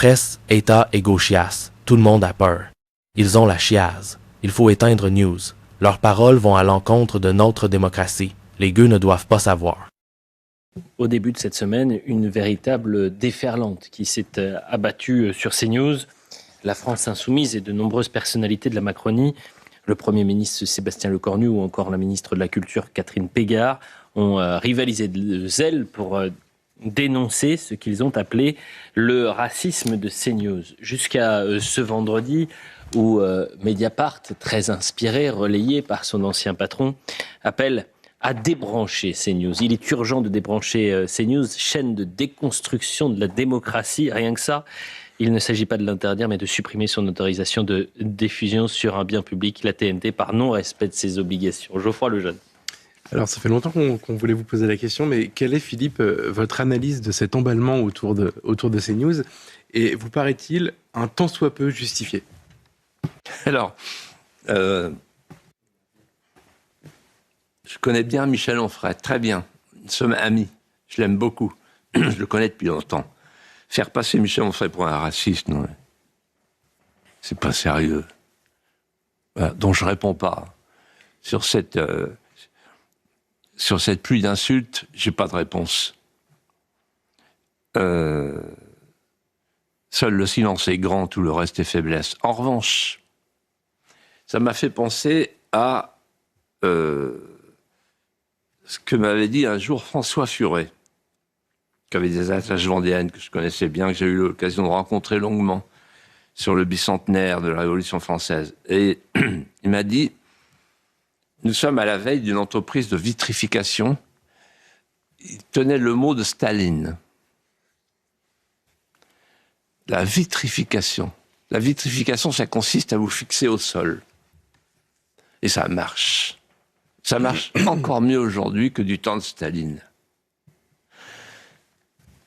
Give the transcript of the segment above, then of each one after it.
presse, État et gauchias, tout le monde a peur. Ils ont la chiasse. Il faut éteindre News. Leurs paroles vont à l'encontre de notre démocratie. Les gueux ne doivent pas savoir. Au début de cette semaine, une véritable déferlante qui s'est abattue sur CNews. La France insoumise et de nombreuses personnalités de la Macronie, le Premier ministre Sébastien Lecornu ou encore la ministre de la Culture Catherine Pégard, ont rivalisé de zèle pour dénoncer ce qu'ils ont appelé le racisme de CNews. Jusqu'à ce vendredi où Mediapart, très inspiré, relayé par son ancien patron, appelle à débrancher CNews. Il est urgent de débrancher CNews, chaîne de déconstruction de la démocratie, rien que ça. Il ne s'agit pas de l'interdire, mais de supprimer son autorisation de diffusion sur un bien public, la TNT, par non-respect de ses obligations. Geoffroy Lejeune. Alors, ça fait longtemps qu'on voulait vous poser la question, mais quelle est, Philippe, votre analyse de cet emballement autour de CNews ? Et vous paraît-il un tant soit peu justifié ? Alors, je connais bien Michel Onfray, très bien. Nous sommes amis, je l'aime beaucoup. Je le connais depuis longtemps. Faire passer Michel Onfray pour un raciste, non, c'est pas sérieux. Voilà, donc je réponds pas. Sur cette pluie d'insultes, j'ai pas de réponse. Seul le silence est grand, tout le reste est faiblesse. En revanche, ça m'a fait penser à ce que m'avait dit un jour François Furet, qui avait des attaches vendéennes que je connaissais bien, que j'ai eu l'occasion de rencontrer longuement sur le bicentenaire de la Révolution française. Et il m'a dit, nous sommes à la veille d'une entreprise de vitrification. Il tenait le mot de Staline. La vitrification. La vitrification, ça consiste à vous fixer au sol. Et ça marche. Ça marche encore mieux aujourd'hui que du temps de Staline.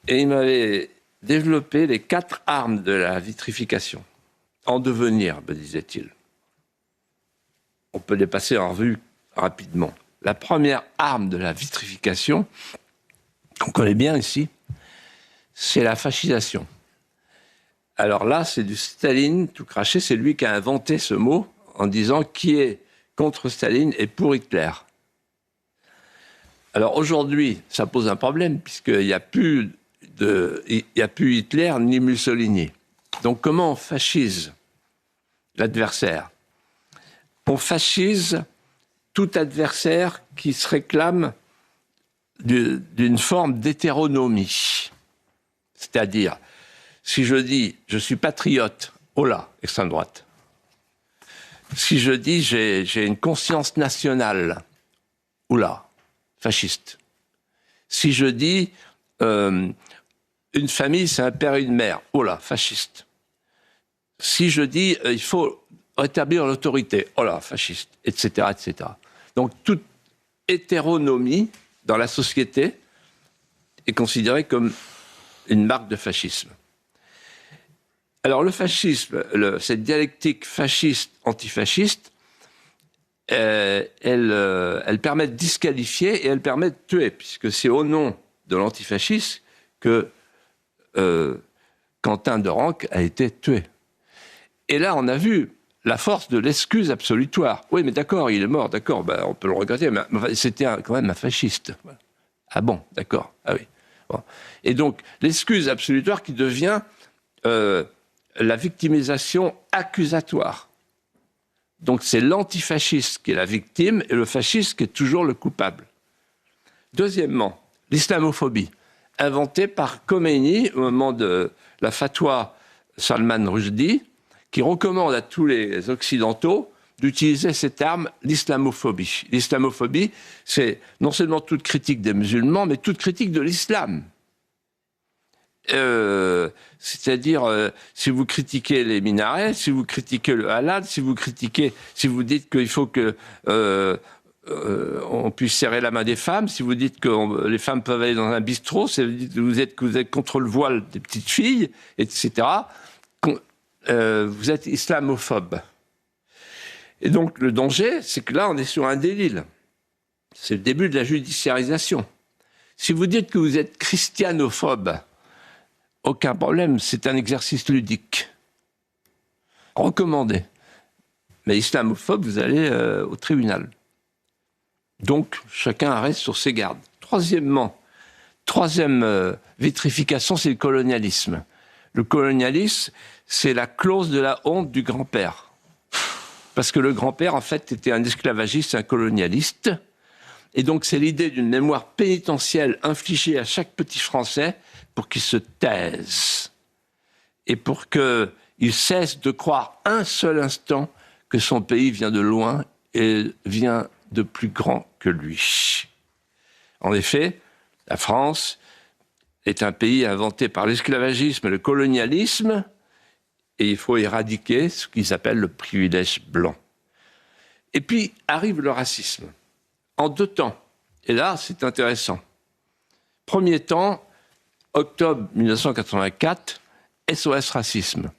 Et il m'avait développé les 4 armes de la vitrification. En devenir, me disait-il. On peut les passer en revue rapidement. La première arme de la vitrification, qu'on connaît bien ici, c'est la fascisation. Alors là, c'est du Staline tout craché, c'est lui qui a inventé ce mot en disant qui est contre Staline et pour Hitler. Alors aujourd'hui, ça pose un problème puisqu'il n'y a plus Hitler ni Mussolini. Donc comment on fascise l'adversaire ? On fascise tout adversaire qui se réclame d'une forme d'hétéronomie. C'est-à-dire, si je dis « je suis patriote », oh là, extrême droite. Si je dis « j'ai une conscience nationale », oh là, fasciste. Si je dis une famille, c'est un père et une mère, oh là, fasciste. Si je dis il faut rétablir l'autorité, oh là, fasciste, etc., etc. Donc toute hétéronomie dans la société est considérée comme une marque de fascisme. Alors le fascisme, cette dialectique fasciste-antifasciste, elle permet de disqualifier et elle permet de tuer, puisque c'est au nom de l'antifascisme que Quentin de Ranc a été tué. Et là, on a vu la force de l'excuse absolutoire. Oui, mais d'accord, il est mort, d'accord, ben, on peut le regretter, mais c'était quand même un fasciste. Ah bon, d'accord, ah oui. Bon. Et donc, l'excuse absolutoire qui devient la victimisation accusatoire. Donc, c'est l'antifasciste qui est la victime et le fasciste qui est toujours le coupable. Deuxièmement, l'islamophobie, inventée par Khomeini au moment de la fatwa Salman Rushdie, qui recommande à tous les Occidentaux d'utiliser cette arme, l'islamophobie. L'islamophobie, c'est non seulement toute critique des musulmans, mais toute critique de l'islam. C'est-à-dire, si vous critiquez les minarets, si vous critiquez le halal, si vous dites qu'il faut que on puisse serrer la main des femmes, si vous dites que les femmes peuvent aller dans un bistrot, si vous dites que vous êtes contre le voile des petites filles, etc., vous êtes islamophobe. Et donc le danger, c'est que là, on est sur un délire. C'est le début de la judiciarisation. Si vous dites que vous êtes christianophobe, aucun problème, c'est un exercice ludique. Recommandé. Mais islamophobe, vous allez au tribunal. Donc, chacun reste sur ses gardes. Troisième vitrification, c'est le colonialisme. Le colonialisme, c'est la clause de la honte du grand-père. Parce que le grand-père, en fait, était un esclavagiste, un colonialiste. Et donc, c'est l'idée d'une mémoire pénitentielle infligée à chaque petit Français pour qu'il se taise. Et pour qu'il cesse de croire un seul instant que son pays vient de loin et vient de plus grand que lui. En effet, la France est un pays inventé par l'esclavagisme et le colonialisme, et il faut éradiquer ce qu'ils appellent le privilège blanc. Et puis arrive le racisme, en 2 temps. Et là, c'est intéressant. Premier temps, octobre 1984, SOS Racisme.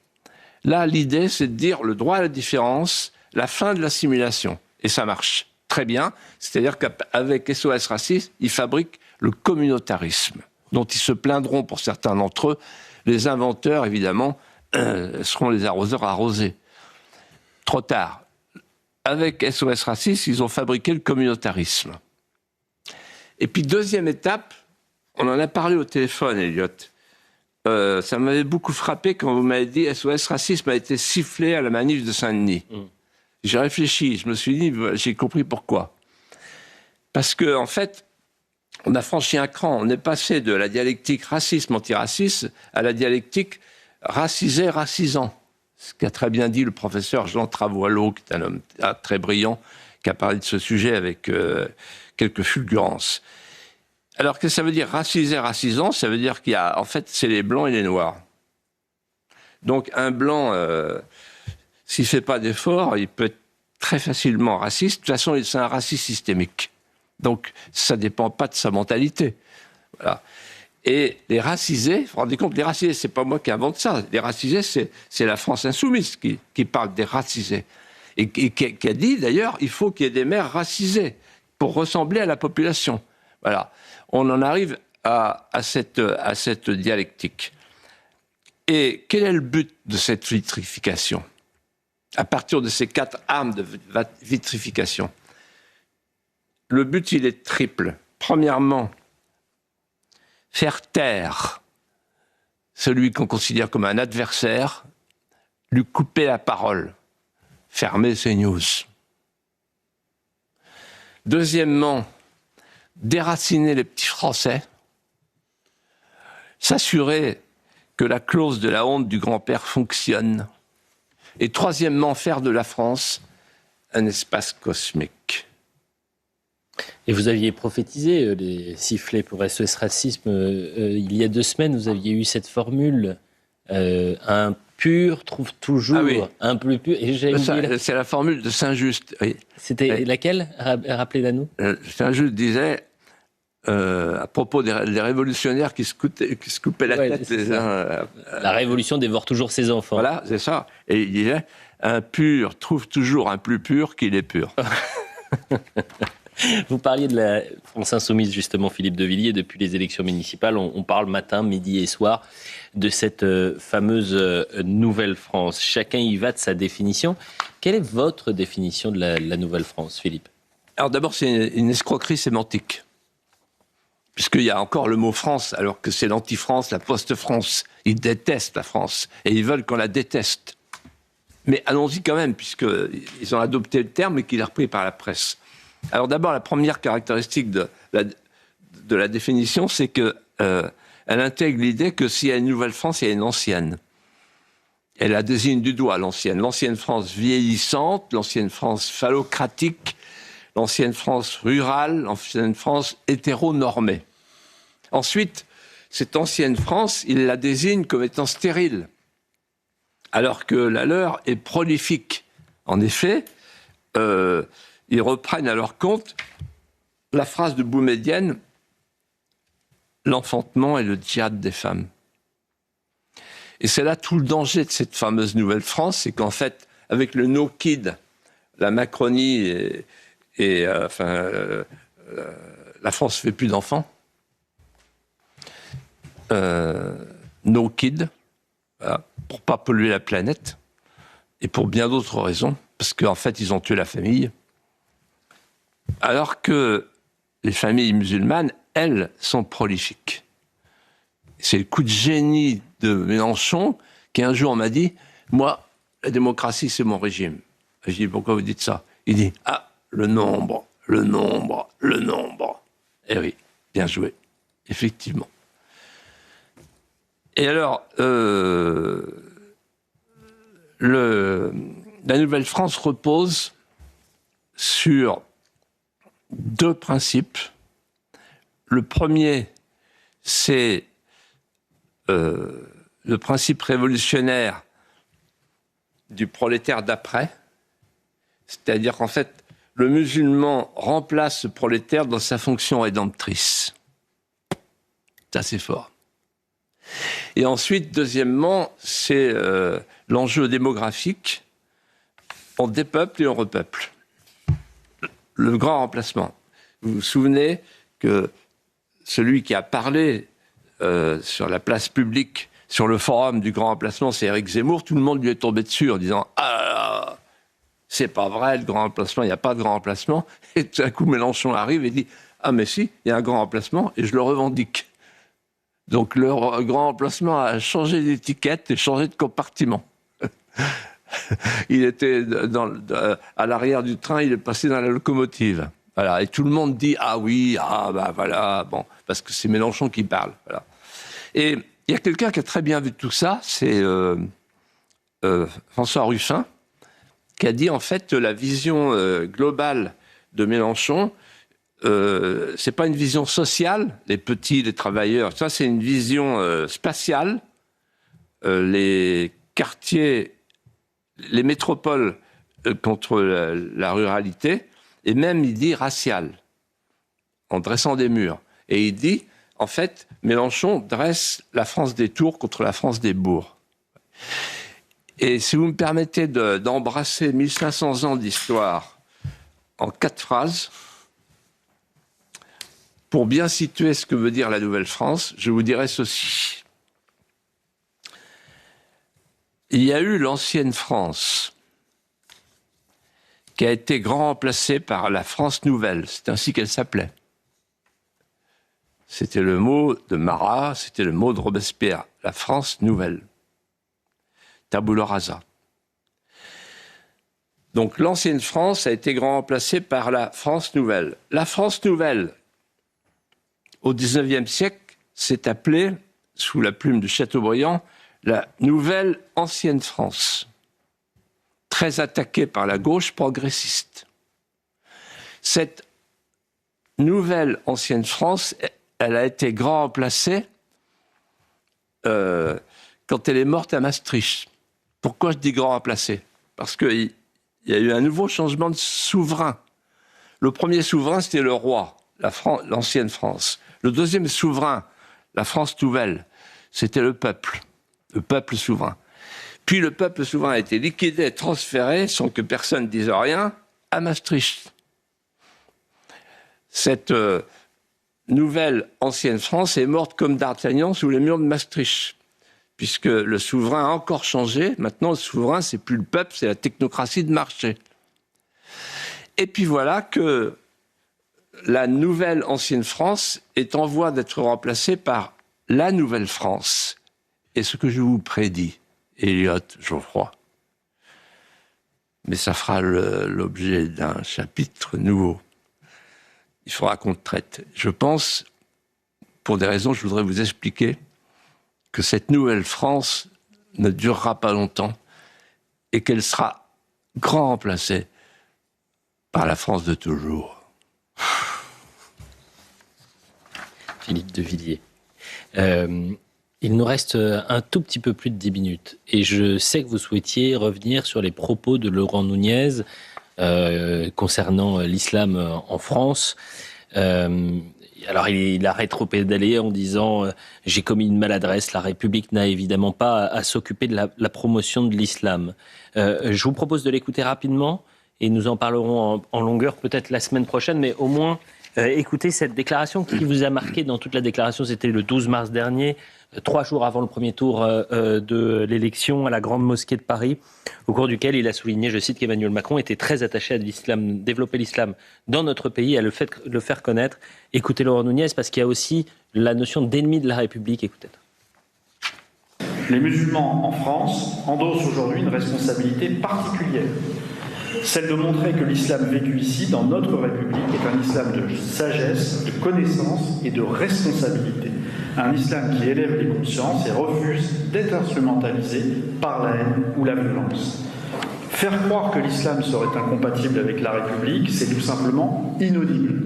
Là, l'idée, c'est de dire le droit à la différence, la fin de l'assimilation. Et ça marche très bien. C'est-à-dire qu'avec SOS Racisme, ils fabriquent le communautarisme, dont ils se plaindront pour certains d'entre eux. Les inventeurs, évidemment, seront les arroseurs arrosés. Trop tard. Avec SOS Racisme, ils ont fabriqué le communautarisme. Et puis, deuxième étape, on en a parlé au téléphone, Elliot. Ça m'avait beaucoup frappé quand vous m'avez dit SOS Racisme a été sifflé à la manif de Saint-Denis. J'ai réfléchi, je me suis dit, j'ai compris pourquoi. Parce que, en fait, on a franchi un cran. On est passé de la dialectique racisme-antiraciste à la dialectique racisé-racisant. Ce qu'a très bien dit le professeur Jean Travoileau, qui est un homme très brillant, qui a parlé de ce sujet avec quelques fulgurances. Alors, qu'est-ce que ça veut dire racisé-racisant? Ça veut dire qu'il y a, en fait, c'est les blancs et les noirs. Donc, un blanc, s'il ne fait pas d'effort, il peut être très facilement raciste. De toute façon, c'est un racisme systémique. Donc, ça ne dépend pas de sa mentalité. Voilà. Et les racisés, vous vous rendez compte, les racisés, c'est pas moi qui invente ça. Les racisés, c'est la France insoumise qui parle des racisés. Et qui a dit, d'ailleurs, il faut qu'il y ait des maires racisés pour ressembler à la population. Voilà. On en arrive à cette dialectique. Et quel est le but de cette vitrification? À partir de ces 4 armes de vitrification, le but, il est triple. Premièrement, faire taire celui qu'on considère comme un adversaire, lui couper la parole, fermer ses news. Deuxièmement, déraciner les petits Français, s'assurer que la clause de la honte du grand-père fonctionne. Et troisièmement, faire de la France un espace cosmique. Et vous aviez prophétisé les sifflets pour SOS Racisme. Il y a 2 semaines, vous aviez eu cette formule un pur trouve toujours un plus pur. Et c'est la formule de Saint-Just. Oui. C'était laquelle? Rappelez-la nous. Saint-Just disait, à propos des révolutionnaires qui se coupaient la tête les uns. La révolution dévore toujours ses enfants. Voilà, c'est ça. Et il disait, un pur trouve toujours un plus pur qu'il est pur. Vous parliez de la France insoumise, justement, Philippe de Villiers. Depuis les élections municipales, on parle matin, midi et soir de cette fameuse Nouvelle France. Chacun y va de sa définition. Quelle est votre définition de la Nouvelle France, Philippe? Alors d'abord, c'est une escroquerie sémantique. Puisqu'il y a encore le mot France, alors que c'est l'anti-France, la post-France. Ils détestent la France, et ils veulent qu'on la déteste. Mais allons-y quand même, puisqu'ils ont adopté le terme et qu'il est repris par la presse. Alors d'abord, la première caractéristique de la définition, c'est qu'elle intègre l'idée que s'il y a une nouvelle France, il y a une ancienne. Elle la désigne du doigt, l'ancienne. L'ancienne France vieillissante, l'ancienne France phallocratique, l'ancienne France rurale, l'ancienne France hétéronormée. Ensuite, cette ancienne France, il la désigne comme étant stérile, alors que la leur est prolifique. En effet, ils reprennent à leur compte la phrase de Boumedienne, l'enfantement est le djihad des femmes. Et c'est là tout le danger de cette fameuse Nouvelle France, c'est qu'en fait, avec le no-kid, la Macronie la France ne fait plus d'enfants, no kid, voilà, pour pas polluer la planète, et pour bien d'autres raisons, parce qu'en fait, ils ont tué la famille. Alors que les familles musulmanes, elles, sont prolifiques. C'est le coup de génie de Mélenchon qui un jour m'a dit « Moi, la démocratie, c'est mon régime. » Je dis « Pourquoi vous dites ça ?» Il dit « Ah, le nombre, le nombre, le nombre. » Eh oui, bien joué, effectivement. Et alors, la Nouvelle-France repose sur deux principes. Le premier, c'est le principe révolutionnaire du prolétaire d'après, c'est-à-dire qu'en fait, le musulman remplace le prolétaire dans sa fonction rédemptrice. Ça, c'est fort. Et ensuite, deuxièmement, c'est l'enjeu démographique. On dépeuple et on repeuple. Le grand remplacement. Vous vous souvenez que celui qui a parlé sur la place publique, sur le forum du grand remplacement, c'est Éric Zemmour. Tout le monde lui est tombé dessus en disant « Ah là là, c'est pas vrai, le grand remplacement, il n'y a pas de grand remplacement. » Et tout à coup, Mélenchon arrive et dit « Ah mais si, il y a un grand remplacement et je le revendique. » Donc le grand remplacement a changé d'étiquette et changé de compartiment. Il était à l'arrière du train, il est passé dans la locomotive. Voilà. Et tout le monde dit « Ah oui, ah bah voilà, bon, parce que c'est Mélenchon qui parle. » Voilà. Et il y a quelqu'un qui a très bien vu tout ça, c'est François Ruffin, qui a dit en fait la vision globale de Mélenchon, c'est pas une vision sociale, les petits, les travailleurs, ça c'est une vision spatiale, les quartiers, les métropoles contre la ruralité, et même il dit raciale, en dressant des murs. Et il dit, en fait, Mélenchon dresse la France des tours contre la France des bourgs. Et si vous me permettez d'embrasser 1500 ans d'histoire en 4 phrases, pour bien situer ce que veut dire la Nouvelle-France, je vous dirai ceci. Il y a eu l'ancienne France, qui a été grand remplacée par la France nouvelle. C'est ainsi qu'elle s'appelait. C'était le mot de Marat, c'était le mot de Robespierre. La France nouvelle. Tabula rasa. Donc l'ancienne France a été grand remplacée par la France nouvelle. La France nouvelle, au XIXe siècle, s'est appelée, sous la plume de Chateaubriand, la nouvelle ancienne France, très attaquée par la gauche progressiste. Cette nouvelle ancienne France, elle a été grand remplacée quand elle est morte à Maastricht. Pourquoi je dis grand remplacée ? Parce qu'il y a eu un nouveau changement de souverain. Le premier souverain, c'était le roi, l'ancienne France. Le deuxième souverain, la France nouvelle, c'était le peuple souverain. Puis le peuple souverain a été liquidé, transféré, sans que personne dise rien, à Maastricht. Cette nouvelle ancienne France est morte comme d'Artagnan sous les murs de Maastricht, puisque le souverain a encore changé. Maintenant, le souverain, c'est plus le peuple, c'est la technocratie de marché. Et puis voilà que la nouvelle ancienne France est en voie d'être remplacée par la nouvelle France. Et ce que je vous prédis, Eliot Geoffroy, mais ça fera l'objet d'un chapitre nouveau. Il faudra qu'on le traite. Je pense, pour des raisons que je voudrais vous expliquer, que cette nouvelle France ne durera pas longtemps et qu'elle sera grand remplacée par la France de toujours. Philippe de Villiers. Il nous reste un tout petit peu plus de 10 minutes. Et je sais que vous souhaitiez revenir sur les propos de Laurent Nunez concernant l'islam en France. Alors, il a rétropédalé en disant « J'ai commis une maladresse, la République n'a évidemment pas à s'occuper de la promotion de l'islam ». Je vous propose de l'écouter rapidement et nous en parlerons en longueur peut-être la semaine prochaine, mais au moins Écoutez cette déclaration qui vous a marqué dans toute la déclaration. C'était le 12 mars dernier, 3 jours avant le premier tour de l'élection à la Grande Mosquée de Paris, au cours duquel il a souligné, je cite, qu'Emmanuel Macron était très attaché à l'islam, développer l'islam dans notre pays, à le faire connaître. Écoutez Laurent Nunez, parce qu'il y a aussi la notion d'ennemi de la République. Écoutez. Les musulmans en France endossent aujourd'hui une responsabilité particulière, celle de montrer que l'islam vécu ici, dans notre République, est un islam de sagesse, de connaissance et de responsabilité. Un islam qui élève les consciences et refuse d'être instrumentalisé par la haine ou la violence. Faire croire que l'islam serait incompatible avec la République, c'est tout simplement inaudible.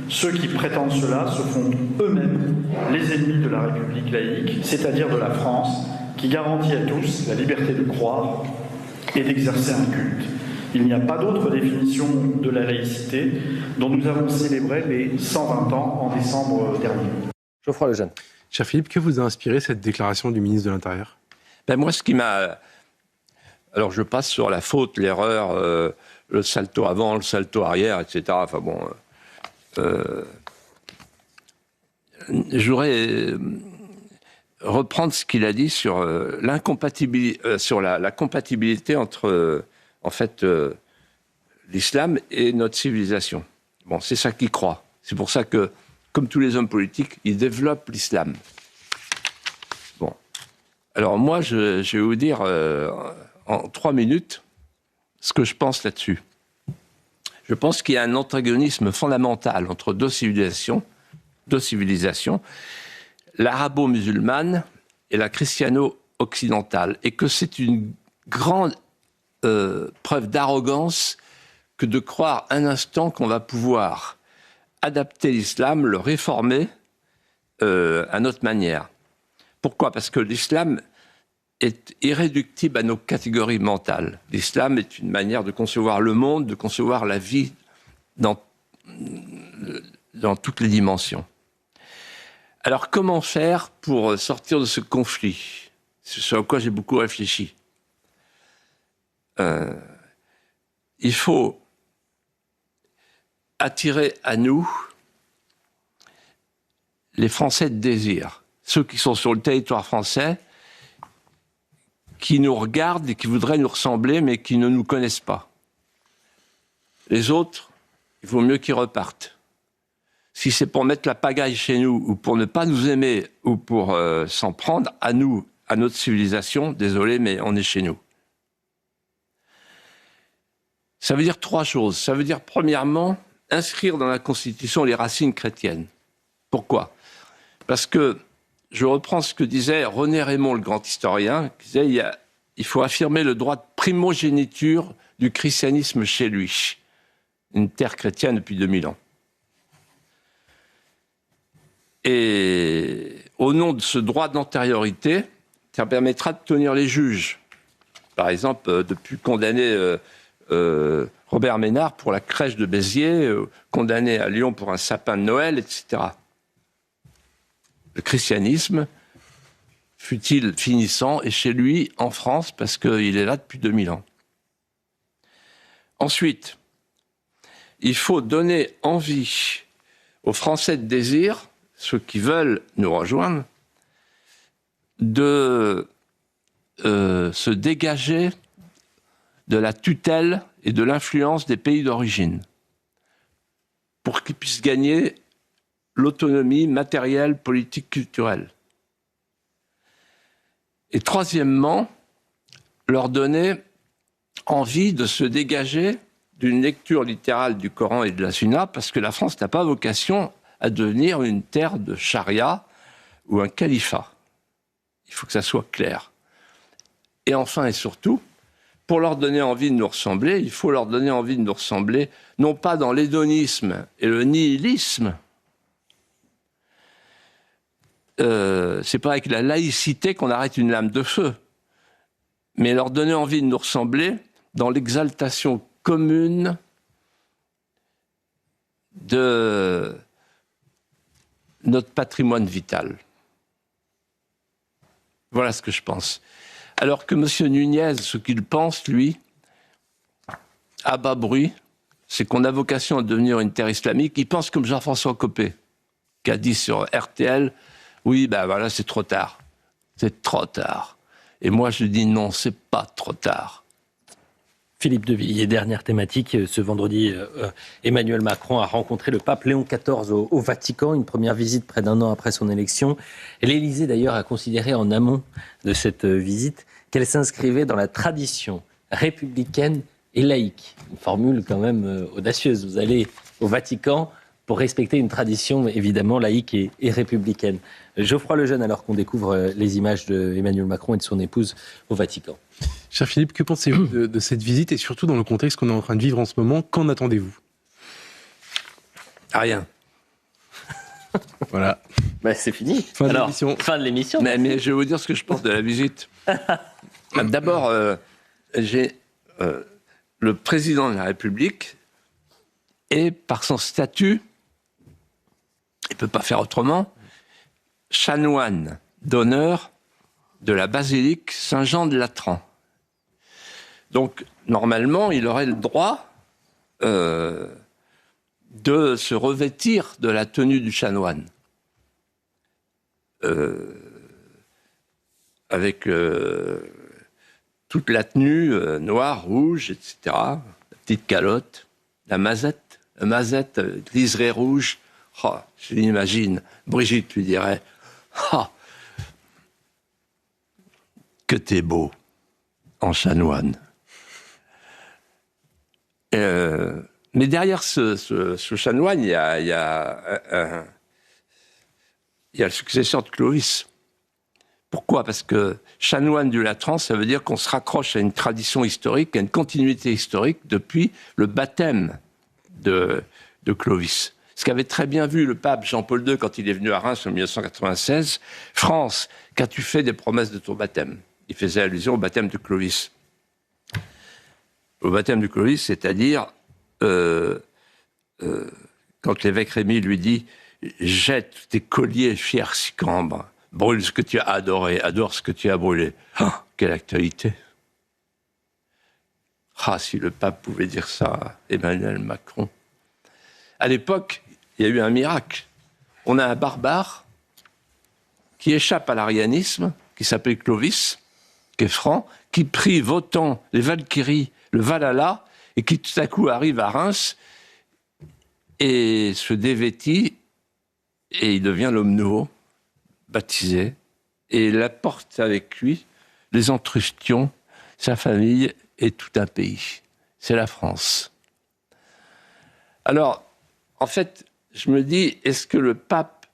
Ceux qui prétendent cela se font eux-mêmes les ennemis de la République laïque, c'est-à-dire de la France, qui garantit à tous la liberté de croire et d'exercer un culte. Il n'y a pas d'autre définition de la laïcité dont nous avons célébré les 120 ans en décembre dernier. Geoffroy Lejeune. Cher Philippe, que vous a inspiré cette déclaration du ministre de l'Intérieur ? Moi, ce qui m'a... Alors, je passe sur la faute, l'erreur, le salto avant, le salto arrière, etc. Enfin bon... je voudrais reprendre ce qu'il a dit sur l'incompatibilité, sur la compatibilité entre... en fait, l'islam et notre civilisation. Bon, c'est ça qu'il croit. C'est pour ça que, comme tous les hommes politiques, il développe l'islam. Bon. Alors moi, je vais vous dire en 3 minutes ce que je pense là-dessus. Je pense qu'il y a un antagonisme fondamental entre deux civilisations, l'arabo-musulmane et la christiano-occidentale, et que c'est une grande preuve d'arrogance que de croire un instant qu'on va pouvoir adapter l'islam, le réformer à notre manière. Pourquoi ? Parce que l'islam est irréductible à nos catégories mentales. L'islam est une manière de concevoir le monde, de concevoir la vie dans toutes les dimensions. Alors comment faire pour sortir de ce conflit ? C'est sur quoi j'ai beaucoup réfléchi. Il faut attirer à nous les Français de désir, ceux qui sont sur le territoire français, qui nous regardent et qui voudraient nous ressembler, mais qui ne nous connaissent pas. Les autres, il vaut mieux qu'ils repartent. Si c'est pour mettre la pagaille chez nous, ou pour ne pas nous aimer, ou pour s'en prendre à nous, à notre civilisation, désolé, mais on est chez nous. Ça veut dire 3 choses. Ça veut dire, premièrement, inscrire dans la Constitution les racines chrétiennes. Pourquoi ? Parce que, je reprends ce que disait René Raymond, le grand historien, qui disait il faut affirmer le droit de primogéniture du christianisme chez lui. Une terre chrétienne depuis 2000 ans. Et au nom de ce droit d'antériorité, ça permettra de tenir les juges. Par exemple, depuis condamner Robert Ménard pour la crèche de Béziers, condamné à Lyon pour un sapin de Noël, etc. Le christianisme, fut-il finissant, est chez lui en France parce qu'il est là depuis 2000 ans. Ensuite, il faut donner envie aux Français de désir, ceux qui veulent nous rejoindre, de se dégager de la tutelle et de l'influence des pays d'origine pour qu'ils puissent gagner l'autonomie matérielle, politique, culturelle. Et troisièmement, leur donner envie de se dégager d'une lecture littérale du Coran et de la Sunna, parce que la France n'a pas vocation à devenir une terre de charia ou un califat. Il faut que ça soit clair. Et enfin et surtout, pour leur donner envie de nous ressembler, il faut leur donner envie de nous ressembler, non pas dans l'hédonisme et le nihilisme. C'est pas avec la laïcité qu'on arrête une lame de feu, mais leur donner envie de nous ressembler dans l'exaltation commune de notre patrimoine vital. Voilà ce que je pense. Alors que M. Nunez, ce qu'il pense, lui, à bas bruit, c'est qu'on a vocation à devenir une terre islamique. Ils pensent comme Jean-François Copé, qui a dit sur RTL, oui, ben voilà, c'est trop tard. C'est trop tard. Et moi, je dis non, c'est pas trop tard. Philippe de Villiers, dernière thématique. Ce vendredi, Emmanuel Macron a rencontré le pape Léon XIV au Vatican, une première visite près d'un an après son élection. Et l'Élysée, d'ailleurs, a considéré en amont de cette visite qu'elle s'inscrivait dans la tradition républicaine et laïque. Une formule quand même audacieuse. Vous allez au Vatican pour respecter une tradition évidemment laïque et républicaine. Geoffroy Lejeune, alors qu'on découvre les images d'Emmanuel Macron et de son épouse au Vatican. Cher Philippe, que pensez-vous de cette visite et surtout dans le contexte qu'on est en train de vivre en ce moment? Qu'en attendez-vous? Rien. Voilà. Bah, c'est fini. Fin de l'émission. Fin de l'émission. Mais je vais vous dire ce que je pense de la visite. D'abord, le président de la République est, par son statut, il ne peut pas faire autrement, chanoine d'honneur de la basilique Saint-Jean de Latran. Donc, normalement, il aurait le droit de se revêtir de la tenue du chanoine. Avec toute la tenue noire, rouge, etc. La petite calotte, la mazette liserée rouge. Oh, je l'imagine. Brigitte lui dirait « Oh, que t'es beau en chanoine ». Mais derrière ce chanoine, il y a le successeur de Clovis. Pourquoi? Parce que chanoine du Latran, ça veut dire qu'on se raccroche à une tradition historique, à une continuité historique depuis le baptême de Clovis. Ce qu'avait très bien vu le pape Jean-Paul II quand il est venu à Reims en 1996. « France, qu'as-tu fait des promesses de ton baptême ?» Il faisait allusion au baptême de Clovis. Au baptême de Clovis, c'est-à-dire quand l'évêque Rémy lui dit « Jette tes colliers, fier Sicambre, brûle ce que tu as adoré, adore ce que tu as brûlé. » Ah, quelle actualité! Ah, si le pape pouvait dire ça à Emmanuel Macron. À l'époque, il y a eu un miracle. On a un barbare qui échappe à l'arianisme, qui s'appelle Clovis, qui est franc, qui prie Wotan, les Valkyries, le Valhalla, et qui tout à coup arrive à Reims et se dévêtit, et il devient l'homme nouveau, baptisé, et il apporte avec lui les Antrustions, sa famille et tout un pays. C'est la France. Alors, en fait, je me dis, est-ce que le pape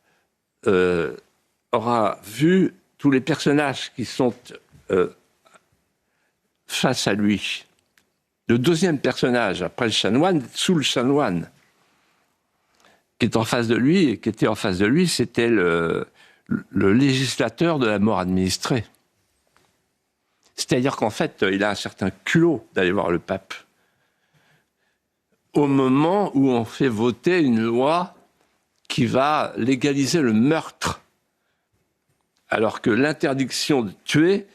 aura vu tous les personnages qui sont face à lui? Le deuxième personnage, après le chanoine, sous le chanoine, qui est en face de lui, et qui était en face de lui, c'était le législateur de la mort administrée. C'est-à-dire qu'en fait, il a un certain culot d'aller voir le pape. Au moment où on fait voter une loi qui va légaliser le meurtre, alors que l'interdiction de tuer,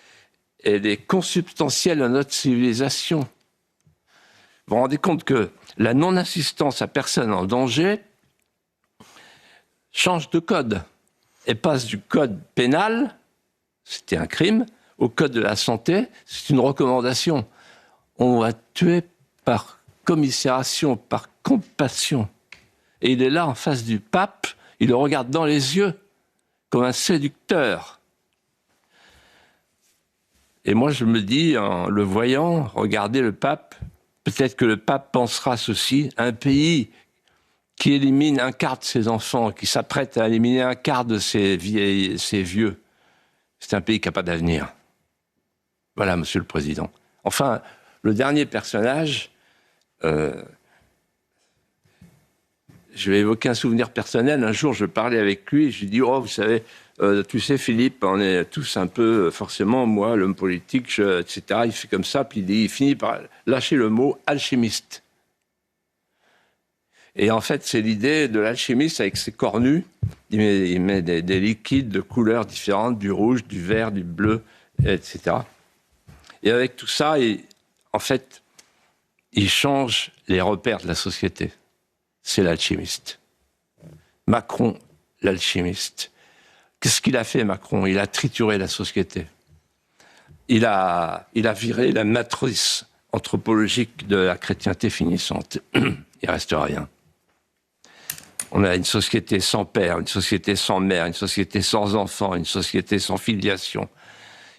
elle est consubstantielle à notre civilisation. Vous vous rendez compte que la non-assistance à personne en danger change de code et passe du code pénal, c'était un crime, au code de la santé, c'est une recommandation. On va tuer par commisération, par compassion. Et il est là en face du pape, il le regarde dans les yeux comme un séducteur. Et moi je me dis, en le voyant, regarder le pape, peut-être que le pape pensera ceci, un pays qui élimine un quart de ses enfants, qui s'apprête à éliminer un quart de ses vieux, c'est un pays qui n'a pas d'avenir. Voilà, Monsieur le Président. Enfin, le dernier personnage, je vais évoquer un souvenir personnel. Un jour, je parlais avec lui et je lui dis « Oh, vous savez, tu sais, Philippe, on est tous un peu, forcément, moi, l'homme politique, etc. » Il fait comme ça, puis il finit par lâcher le mot « alchimiste ». Et en fait, c'est l'idée de l'alchimiste avec ses cornus. Il met des liquides de couleurs différentes, du rouge, du vert, du bleu, etc. Et avec tout ça, en fait, il change les repères de la société. C'est l'alchimiste. Macron, l'alchimiste. Qu'est-ce qu'il a fait, Macron? Il a trituré la société. Il a viré la matrice anthropologique de la chrétienté finissante. Il reste rien. On a une société sans père, une société sans mère, une société sans enfant, une société sans filiation.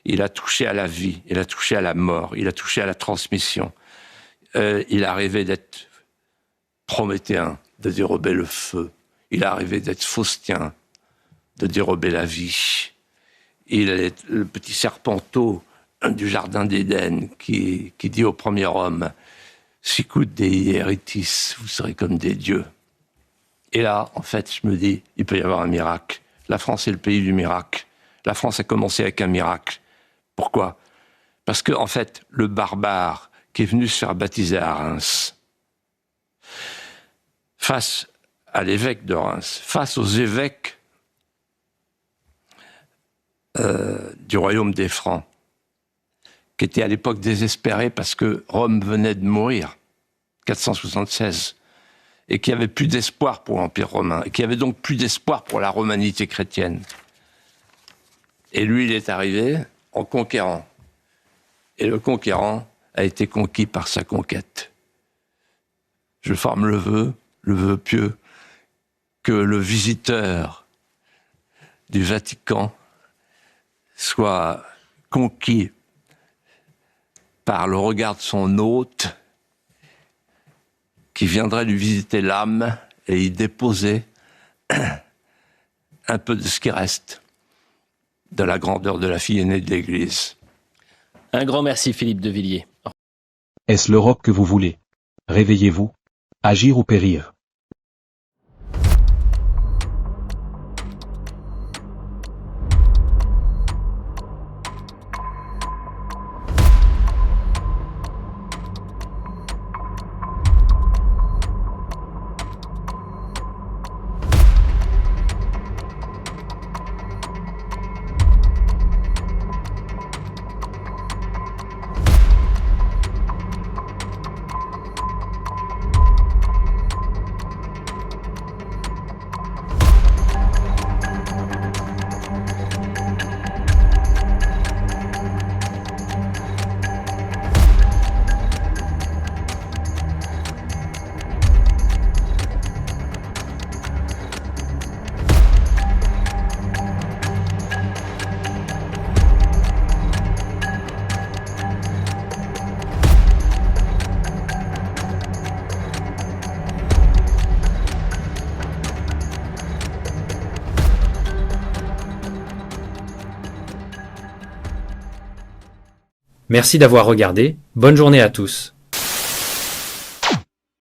Il a touché à la vie, il a touché à la mort, il a touché à la transmission. Il a rêvé d'être prométhéen, de dérober le feu. Il a rêvé d'être faustien, de dérober la vie. Il est le petit serpenteau du jardin d'Éden qui dit au premier homme « Sicut Dei eritis, vous serez comme des dieux ». Et là, en fait, je me dis, il peut y avoir un miracle. La France est le pays du miracle. La France a commencé avec un miracle. Pourquoi? Parce que, en fait, le barbare qui est venu se faire baptiser à Reims, face à l'évêque de Reims, face aux évêques du royaume des Francs, qui étaient à l'époque désespérés parce que Rome venait de mourir, 476, et qui avait plus d'espoir pour l'Empire romain, et qui avait donc plus d'espoir pour la romanité chrétienne. Et lui, il est arrivé en conquérant. Et le conquérant a été conquis par sa conquête. Je forme le vœu pieux, que le visiteur du Vatican soit conquis par le regard de son hôte qui viendrait lui visiter l'âme et y déposer un peu de ce qui reste de la grandeur de la fille aînée de l'Église. Un grand merci Philippe de Villiers. Est-ce l'Europe que vous voulez? Réveillez-vous. Agir ou périr. Merci d'avoir regardé, bonne journée à tous.